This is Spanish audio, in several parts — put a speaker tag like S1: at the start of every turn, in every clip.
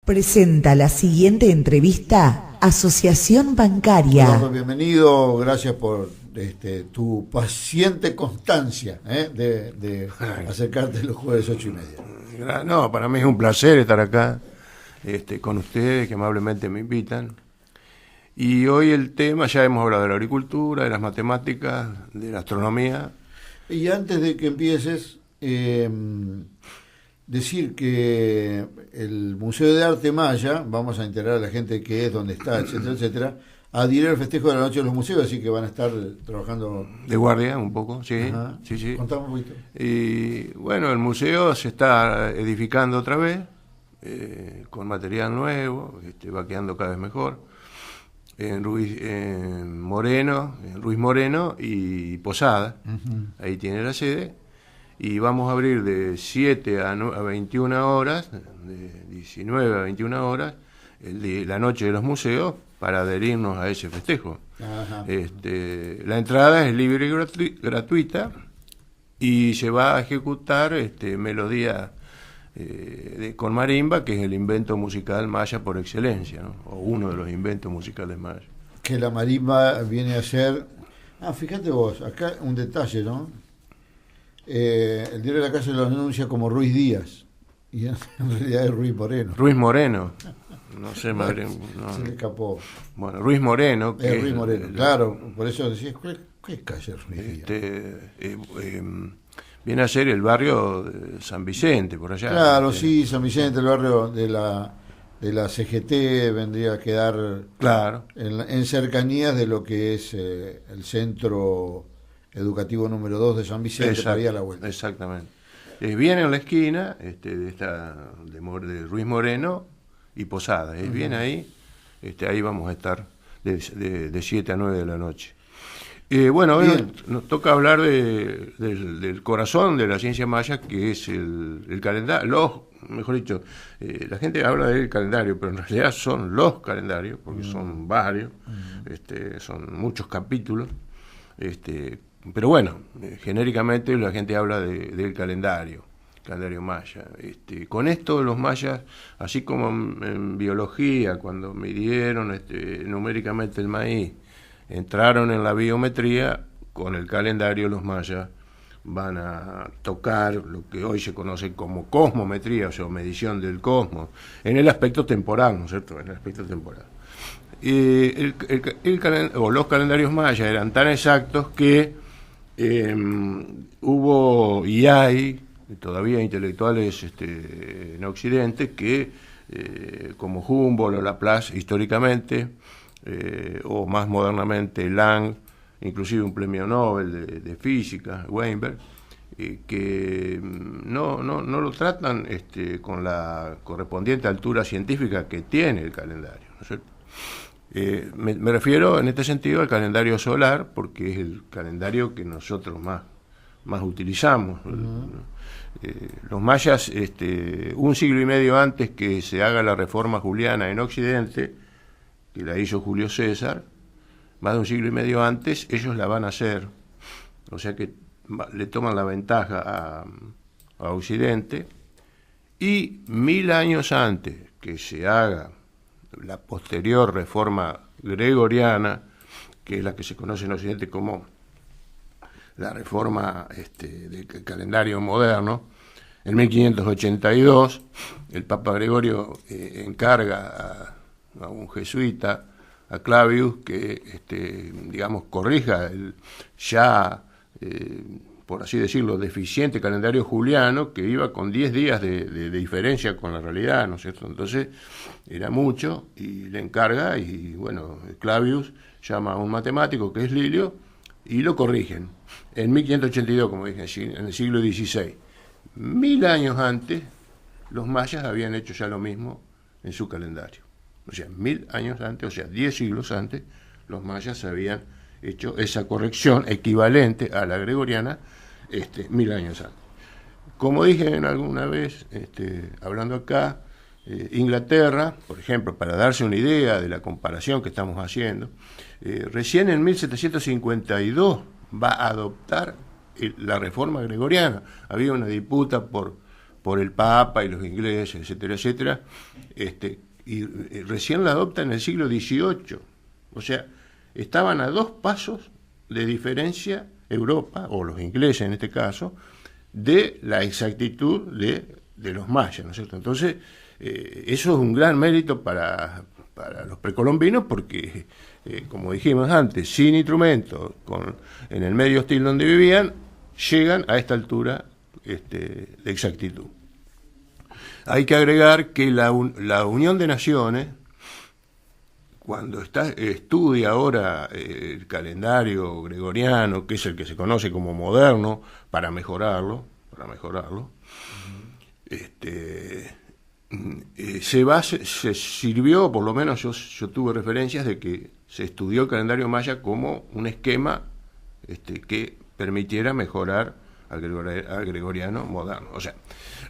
S1: Presenta la siguiente entrevista Asociación Bancaria.
S2: Eduardo, bienvenido, gracias por tu paciente constancia de acercarte los jueves 8:30.
S3: No, para mí es un placer estar acá con ustedes, que amablemente me invitan. Y hoy el tema, ya hemos hablado de la agricultura, de las matemáticas, de la astronomía.
S2: Y antes de que empieces, decir que el Museo de Arte Maya, vamos a enterar a la gente qué es, dónde está, etcétera, etcétera, adhiere al festejo de la Noche de los Museos, así que van a estar trabajando
S3: De guardia, un poco, sí.
S2: Ajá.
S3: Sí.
S2: Contame un poquito.
S3: Y bueno, el museo se está edificando otra vez, con material nuevo, va quedando cada vez mejor. En Ruiz Moreno y Posada, ahí tiene la sede. Y vamos a abrir de 7 a 21 horas, de 19 a 21 horas, la Noche de los Museos, para adherirnos a ese festejo.
S2: Ajá.
S3: La entrada es libre y gratuita, y se va a ejecutar melodía con marimba, que es el invento musical maya por excelencia, ¿no? O uno de los inventos musicales mayas.
S2: Que la marimba viene a ser... fíjate vos, acá un detalle, ¿no? El diario de la Casa lo anuncia como Ruiz Díaz, y en realidad es Ruiz Moreno.
S3: Ruiz Moreno, no sé, madre, no.
S2: Se le escapó.
S3: Bueno, Ruiz Moreno.
S2: Es Ruiz Moreno, claro, por eso decías, ¿qué calle es Ruiz Díaz?
S3: Viene a ser el barrio de San Vicente, por allá.
S2: Claro, sí, San Vicente, el barrio de la CGT, vendría a quedar
S3: claro
S2: en cercanías de lo que es el centro educativo número 2 de San Vicente. Para ir a la vuelta.
S3: Exactamente. Viene en la esquina de Ruiz Moreno y Posada. Bien ahí, ahí vamos a estar de 7 a 9 de la noche. Bueno, nos toca hablar del corazón de la ciencia maya, que es el calendario. Mejor dicho, la gente habla del calendario, pero en realidad son los calendarios, porque son varios, son muchos capítulos. Pero bueno, genéricamente la gente habla del calendario maya. Con esto los mayas, así como en biología, cuando midieron numéricamente el maíz, entraron en la biometría, con el calendario los mayas van a tocar lo que hoy se conoce como cosmometría, o sea, medición del cosmos, en el aspecto temporal, ¿no es cierto? En el aspecto temporal. Los calendarios mayas eran tan exactos que hubo y hay todavía intelectuales en Occidente que, como Humboldt o Laplace históricamente, o más modernamente Lang, inclusive un premio Nobel de física, Weinberg, que no lo tratan con la correspondiente altura científica que tiene el calendario, ¿no es cierto? Me refiero en este sentido al calendario solar, porque es el calendario que nosotros más utilizamos. Los mayas, un siglo y medio antes que se haga la reforma juliana en Occidente, que la hizo Julio César, más de un siglo y medio antes, ellos la van a hacer. O sea que le toman la ventaja a Occidente, y 1000 años antes que se haga la posterior reforma gregoriana, que es la que se conoce en Occidente como la reforma del calendario moderno, en 1582, el Papa Gregorio encarga a un jesuita, a Clavius, que corrija el ya, por así decirlo, deficiente calendario juliano, que iba con 10 días de diferencia con la realidad, ¿no es cierto? Entonces era mucho, y le encarga, y bueno, Clavius llama a un matemático que es Lilio, y lo corrigen en 1582, como dije, en el siglo XVI. 1000 años antes, los mayas habían hecho ya lo mismo en su calendario. O sea, 1000 años antes, o sea, 10 siglos antes, los mayas habían hecho esa corrección equivalente a la gregoriana 1000 años antes. Como dije alguna vez, hablando acá, Inglaterra, por ejemplo, para darse una idea de la comparación que estamos haciendo, recién en 1752 va a adoptar la reforma gregoriana. Había una disputa por por el Papa y los ingleses, etcétera, etcétera, y recién la adopta en el siglo XVIII. O sea, estaban a 2 pasos de diferencia Europa, o los ingleses en este caso, de la exactitud de los mayas, ¿no es cierto? Entonces, eso es un gran mérito para los precolombinos porque, como dijimos antes, sin instrumentos, en el medio hostil donde vivían, llegan a esta altura de exactitud. Hay que agregar que la Unión de Naciones, cuando estudia ahora el calendario gregoriano, que es el que se conoce como moderno, para mejorarlo, se sirvió, por lo menos yo tuve referencias de que se estudió el calendario maya como un esquema que permitiera mejorar al gregoriano moderno. O sea,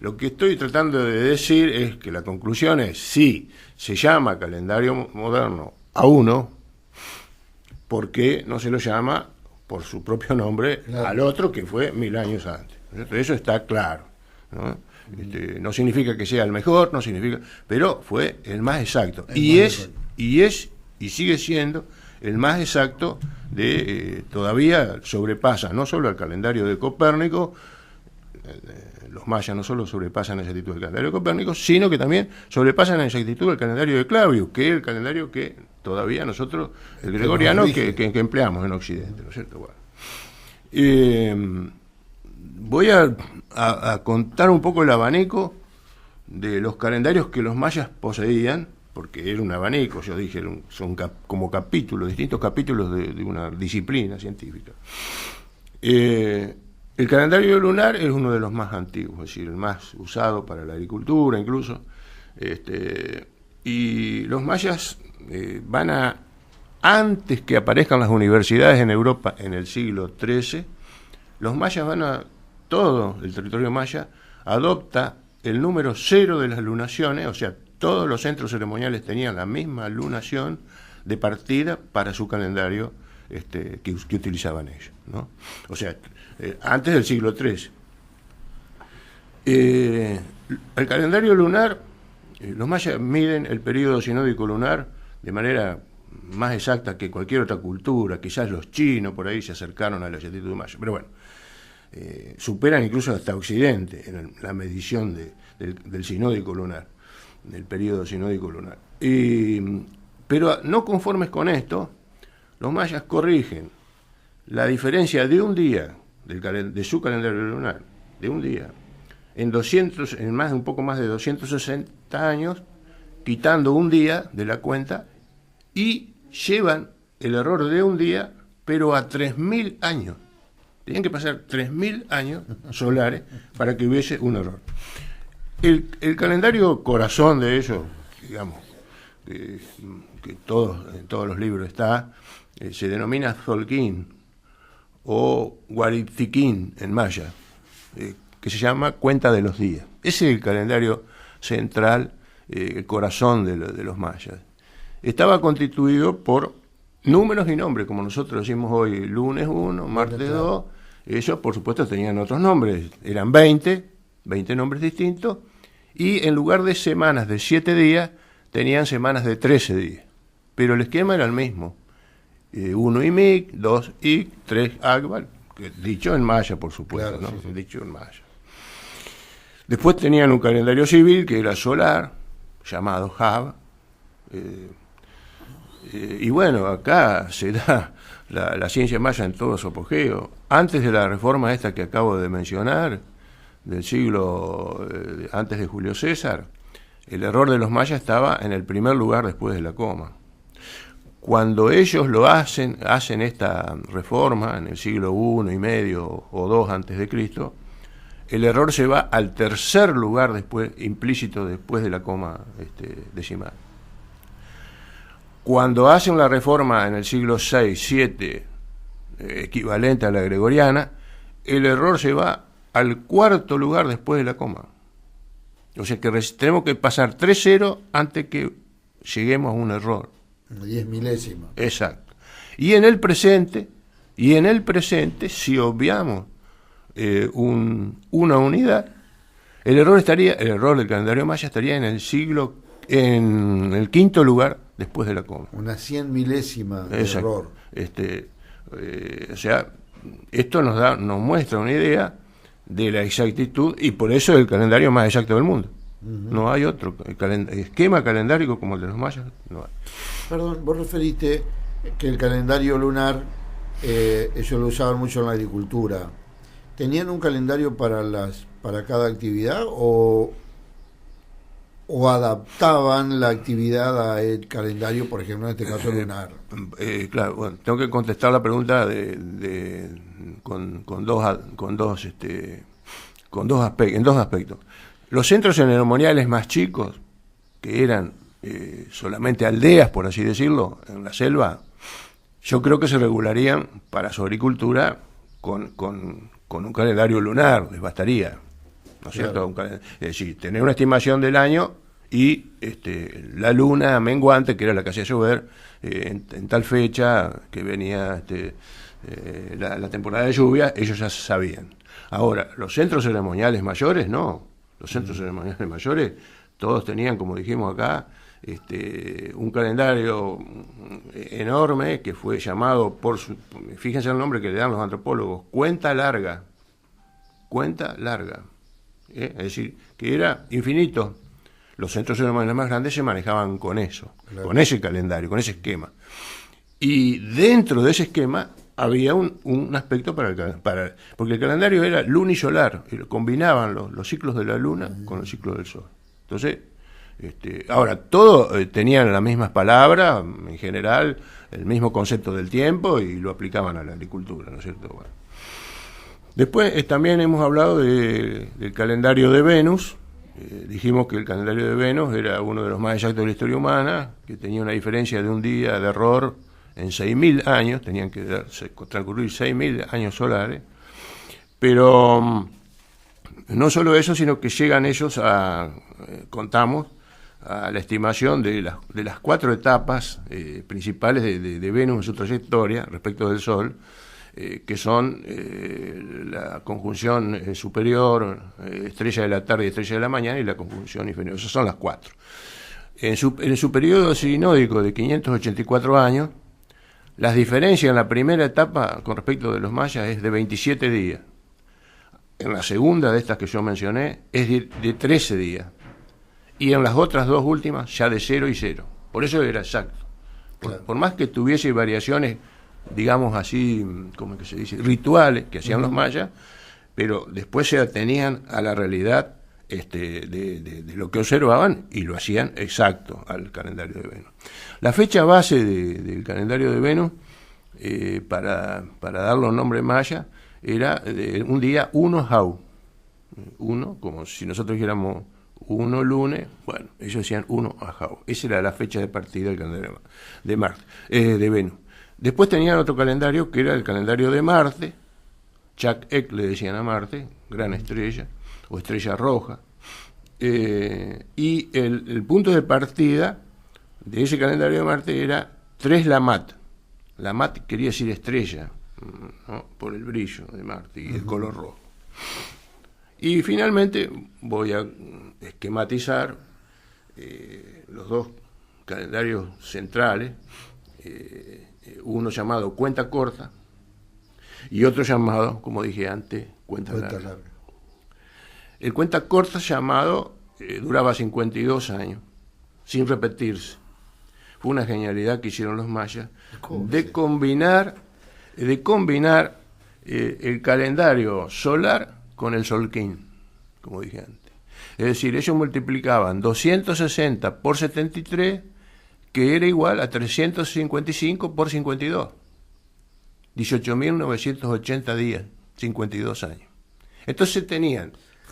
S3: lo que estoy tratando de decir es que la conclusión es, sí, se llama calendario moderno A1, ¿por qué no se lo llama por su propio nombre al otro que fue 1000 años antes? Eso está claro, ¿no? No significa que sea el mejor, no significa, pero fue el más exacto. Y sigue siendo el más exacto todavía sobrepasa no solo el calendario de Copérnico, los mayas no solo sobrepasan la exactitud del calendario de Copérnico, sino que también sobrepasan la exactitud del calendario de Clavius, que es el calendario que todavía nosotros, el gregoriano, que empleamos en Occidente, ¿no es cierto? Bueno. Voy a contar un poco el abanico de los calendarios que los mayas poseían, porque era un abanico, yo dije, son como capítulos, distintos capítulos de una disciplina científica. El calendario lunar es uno de los más antiguos, es decir, el más usado para la agricultura incluso, y los mayas antes que aparezcan las universidades en Europa en el siglo XIII, los mayas todo el territorio maya adopta el número 0 de las lunaciones, o sea, todos los centros ceremoniales tenían la misma lunación de partida para su calendario que utilizaban ellos, ¿no? O sea, antes del siglo XIII. El calendario lunar, los mayas miden el periodo sinódico lunar de manera más exacta que cualquier otra cultura. Quizás los chinos por ahí se acercaron a la exactitud maya, pero bueno, superan incluso hasta Occidente en la medición del sinódico lunar, del periodo sinódico lunar. Pero no conformes con esto, los mayas corrigen la diferencia de un día de su calendario lunar, de un día, en un poco más de 260 años, quitando un día de la cuenta, y llevan el error de un día, pero a 3000 años. Tenían que pasar 3000 años solares para que hubiese un error. El calendario corazón de ellos, digamos, que en todos los libros está, se denomina Tzolk'in o Huaritzquín en maya, que se llama cuenta de los días. Ese es el calendario central, el corazón de los mayas. Estaba constituido por números y nombres, como nosotros decimos hoy, lunes 1, martes 2. Ellos, por supuesto, tenían otros nombres, eran 20 nombres distintos, y en lugar de semanas de 7 días, tenían semanas de 13 días. Pero el esquema era el mismo. 1 Imik, 2 Ik, 3 Akbar, dicho en maya, por supuesto, claro, ¿no? Sí. Dicho en maya. Después tenían un calendario civil que era solar, llamado Hab. Y bueno, acá se da la ciencia maya en todo su apogeo. Antes de la reforma esta que acabo de mencionar, del siglo antes de Julio César, el error de los mayas estaba en el primer lugar después de la coma. Cuando ellos lo hacen esta reforma en el siglo I y medio o II antes de Cristo, el error se va al tercer lugar implícito después de la coma decimal. Cuando hacen la reforma en el siglo VI, VII, equivalente a la gregoriana, el error se va al cuarto lugar después de la coma. O sea que tenemos que pasar 3 ceros antes que lleguemos a un error.
S2: 10 milésimas.
S3: Exacto. Y en el presente, si obviamos una unidad, El error del calendario maya estaría en el quinto lugar después de la coma.
S2: Una 100 milésima de
S3: Exacto.
S2: error.
S3: O sea, esto nos muestra una idea de la exactitud, y por eso es el calendario más exacto del mundo. No hay otro esquema calendárico como el de los mayas. No hay.
S2: Perdón, vos referiste que el calendario lunar, ellos lo usaban mucho en la agricultura. ¿Tenían un calendario para cada actividad o adaptaban la actividad al calendario, por ejemplo, en este caso lunar?
S3: Claro, bueno, tengo que contestar la pregunta con dos aspectos. Los centros ceremoniales más chicos, que eran solamente aldeas, por así decirlo, en la selva, yo creo que se regularían para su agricultura con un calendario lunar, les bastaría, ¿no es cierto? Es decir, tener una estimación del año y la luna menguante, que era la que hacía llover, en tal fecha que venía la temporada de lluvia, ellos ya sabían. Ahora, los centros ceremoniales mayores, no. Los centros ceremoniales mayores, todos tenían, como dijimos acá, un calendario enorme que fue llamado fíjense el nombre que le dan los antropólogos, cuenta larga. Es decir, que era infinito. Los centros ceremoniales más grandes se manejaban con eso, claro, con ese calendario, con ese esquema. Y dentro de ese esquema había un aspecto porque el calendario era lunisolar, combinaban los ciclos de la luna con los ciclos del sol. Entonces, ahora, todos tenían las mismas palabras, en general, el mismo concepto del tiempo, y lo aplicaban a la agricultura, ¿no es cierto? Bueno. Después también hemos hablado del calendario de Venus. Dijimos que el calendario de Venus era uno de los más exactos de la historia humana, que tenía una diferencia de un día de error en 6.000 años, tenían que transcurrir 6.000 años solares, pero no solo eso, sino que llegan ellos contamos, a la estimación de las 4 etapas principales de Venus en su trayectoria respecto del Sol, que son la conjunción superior, estrella de la tarde y estrella de la mañana, y la conjunción inferior. Esas son las 4. En su periodo sinódico de 584 años, las diferencias en la primera etapa con respecto de los mayas es de 27 días. En la segunda de estas que yo mencioné es de 13 días. Y en las otras dos últimas ya de 0 y 0. Por eso era exacto. Por más que tuviese variaciones, digamos así, como que se dice, rituales que hacían los mayas, pero después se atenían a la realidad de lo que observaban y lo hacían exacto al calendario de Venus. La fecha base del calendario de Venus, para darle un nombre maya, era un día 1 Jau. 1, como si nosotros dijéramos 1 lunes, bueno, ellos decían 1 Jau. Esa era la fecha de partida del calendario de Venus. Después tenían otro calendario que era el calendario de Marte. Chak Ek le decían a Marte, gran estrella o estrella roja, y el punto de partida de ese calendario de Marte era 3 Lamat. Lamat quería decir estrella, ¿no? Por el brillo de Marte y el color rojo. Y finalmente voy a esquematizar los dos calendarios centrales, uno llamado cuenta corta y otro llamado, como dije antes, cuenta larga. El cuenta corta llamado duraba 52 años, sin repetirse. Fue una genialidad que hicieron los mayas de combinar el calendario solar con el solquín, como dije antes. Es decir, ellos multiplicaban 260 por 73, que era igual a 355 por 52. 18.980 días, 52 años. Entonces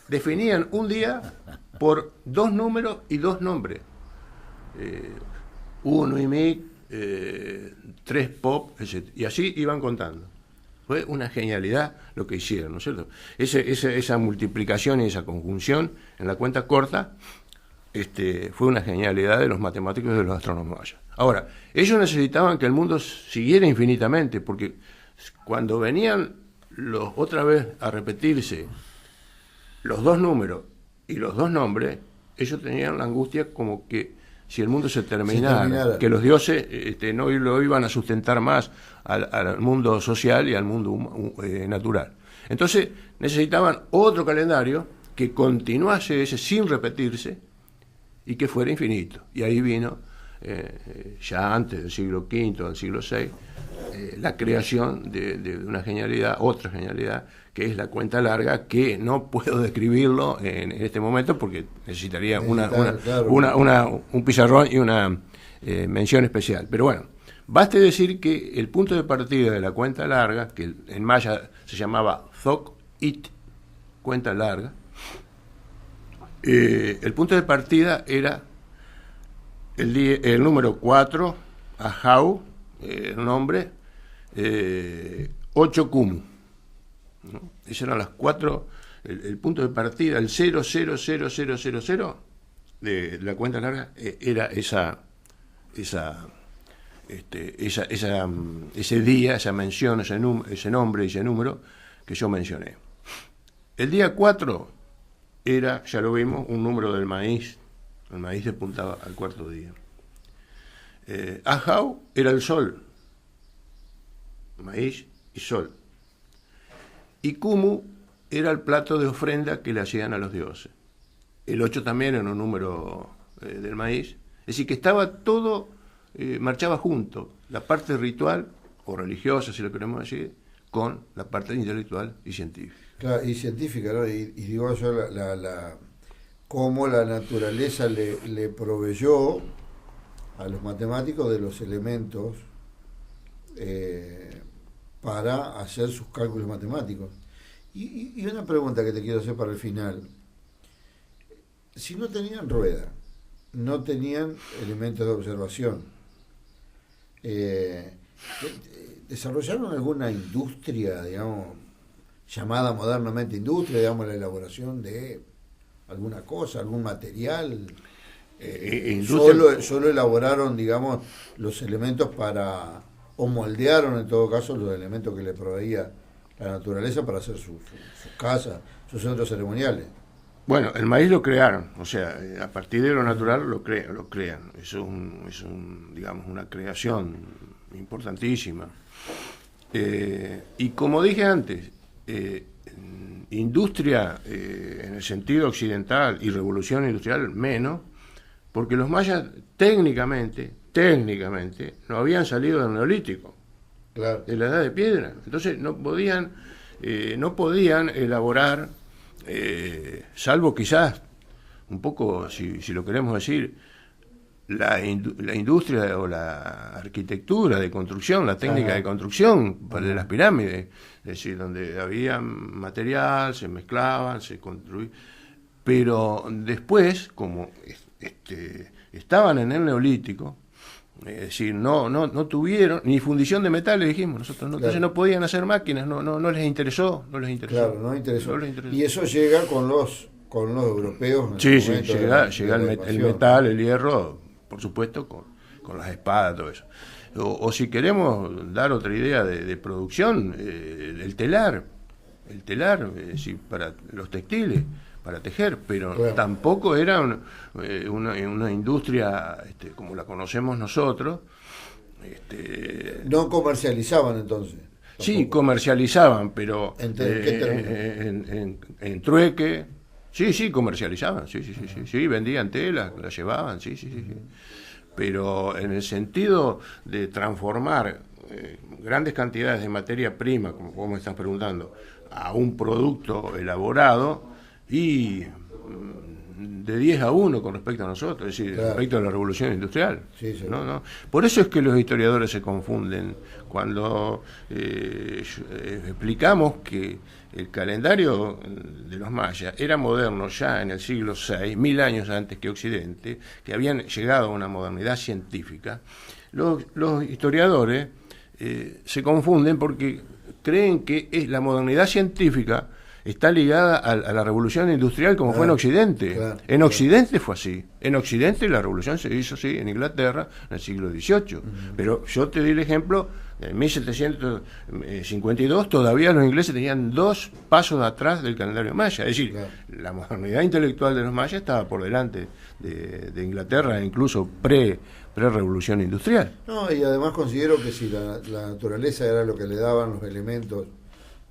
S3: definían un día por 2 números y 2 nombres. 1 Imic, 3 Pop, etc. Y así iban contando. Fue una genialidad lo que hicieron, ¿no es cierto? Esa multiplicación y esa conjunción en la cuenta corta fue una genialidad de los matemáticos y de los astrónomos mayas. Ahora, ellos necesitaban que el mundo siguiera infinitamente, porque cuando venían otra vez a repetirse los 2 números y los dos nombres, ellos tenían la angustia como que si el mundo se terminara, que los dioses no lo iban a sustentar más al mundo social y al mundo natural. Entonces necesitaban otro calendario que continuase ese sin repetirse y que fuera infinito. Y ahí vino, ya antes del siglo V, del siglo VI, la creación de una genialidad, otra genialidad, que es la cuenta larga, que no puedo describirlo en este momento porque necesitaría un pizarrón y una mención especial. Pero bueno, baste decir que el punto de partida de la cuenta larga, que en maya se llamaba Zok It, cuenta larga, el punto de partida era el número 4, Ahau, el nombre, 8 Kumu, ¿no? Esas eran las 4, el punto de partida, el 0,00000 de la cuenta larga, era ese día, esa mención, ese nombre y ese número que yo mencioné. El día 4 era, ya lo vimos, un número del maíz. El maíz apuntaba al cuarto día. Ahau era el sol, maíz y sol. Y Kumu era el plato de ofrenda que le hacían a los dioses. El 8 también era un número del maíz. Es decir, que estaba todo, marchaba junto, la parte ritual o religiosa, si lo queremos decir, con la parte intelectual y científica.
S2: Claro, y científica, ¿no? Y digo yo, cómo la naturaleza le proveyó a los matemáticos de los elementos para hacer sus cálculos matemáticos. Y una pregunta que te quiero hacer para el final. Si no tenían rueda, no tenían elementos de observación, ¿desarrollaron alguna industria, digamos, llamada modernamente industria, digamos, la elaboración de alguna cosa, algún material? Solo elaboraron, digamos, los elementos para, o moldearon en todo caso los elementos que le proveía la naturaleza para hacer sus casas, sus centros ceremoniales.
S3: Bueno, el maíz lo crearon, o sea, a partir de lo natural lo crean. Eso es digamos, una creación importantísima. Y como dije antes, industria en el sentido occidental y revolución industrial menos, porque los mayas técnicamente no habían salido del neolítico,
S2: claro,
S3: de la edad de piedra. Entonces no podían elaborar, salvo quizás un poco, si lo queremos decir, la industria o la arquitectura de construcción, la técnica de construcción de las pirámides, es decir, donde había material, se mezclaban, se construían, pero después, como estaban en el neolítico, es decir, no tuvieron ni fundición de metales, dijimos nosotros, ¿no? Entonces no podían hacer máquinas, no les interesó.
S2: Claro, no interesó. Y eso llega con los europeos.
S3: Sí, llega el metal, el hierro, por supuesto, con las espadas, todo eso. O si queremos dar otra idea de producción, el telar, es decir, para los textiles, para tejer, pero claro, tampoco era una industria como la conocemos nosotros.
S2: No comercializaban entonces. Tampoco.
S3: Sí, comercializaban, pero
S2: ¿En qué
S3: en trueque. Sí, comercializaban, sí, vendían telas, las llevaban, sí. Pero en el sentido de transformar grandes cantidades de materia prima, como vos me estás preguntando, a un producto elaborado, y de 10-1 con respecto a nosotros, es decir, claro, respecto a la revolución industrial.
S2: Sí.
S3: ¿No? Por eso es que los historiadores se confunden cuando explicamos que el calendario de los mayas era moderno ya en el siglo VI, 1000 años antes que Occidente, que habían llegado a una modernidad científica. Los historiadores se confunden porque creen que la modernidad científica está ligada a la revolución industrial como fue en Occidente. En Occidente fue así. En Occidente la revolución se hizo así, en Inglaterra, en el siglo XVIII. Pero yo te di el ejemplo, en 1752 todavía los ingleses tenían 2 pasos atrás del calendario maya. Es decir, la modernidad intelectual de los mayas estaba por delante de Inglaterra, incluso pre-revolución industrial.
S2: No, y además considero que si la naturaleza era lo que le daban los elementos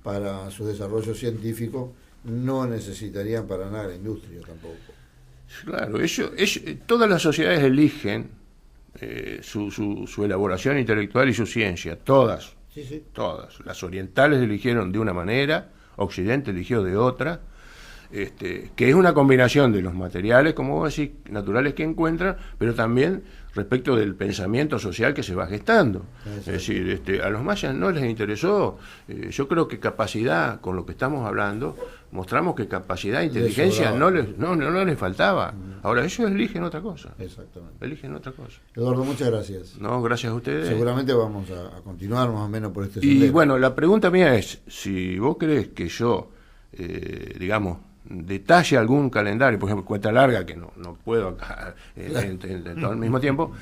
S2: para su desarrollo científico, no necesitarían para nada la industria tampoco.
S3: Claro, todas las sociedades eligen su elaboración intelectual y su ciencia, todas.
S2: Sí.
S3: Todas. Las orientales eligieron de una manera, Occidente eligió de otra, que es una combinación de los materiales, como vos decís, naturales que encuentran, pero también respecto del pensamiento social que se va gestando. Es decir, a los mayas no les interesó, yo creo que capacidad, con lo que estamos hablando, mostramos que capacidad e inteligencia no les faltaba. Ahora ellos eligen otra cosa.
S2: Exactamente.
S3: Eligen otra cosa.
S2: Eduardo, muchas gracias.
S3: No, gracias a ustedes.
S2: Seguramente vamos a continuar más o menos por este
S3: Y
S2: sendero.
S3: bueno, la pregunta mía es, si vos crees que yo, digamos, detalle algún calendario, por ejemplo, cuenta larga, que no puedo acá en todo al mismo tiempo,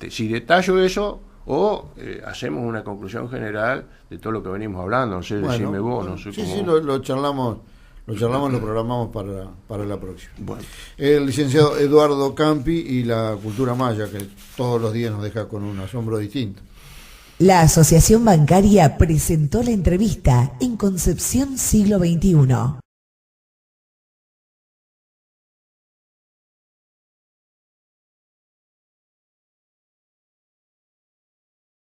S3: si detallo eso o hacemos una conclusión general de todo lo que venimos hablando, no sé, decime vos, no sé cómo.
S2: Sí, lo charlamos, lo programamos para la próxima.
S3: Bueno.
S2: El licenciado Eduardo Campi y la cultura maya, que todos los días nos deja con un asombro distinto.
S1: La Asociación Bancaria presentó la entrevista en Concepción Siglo XXI.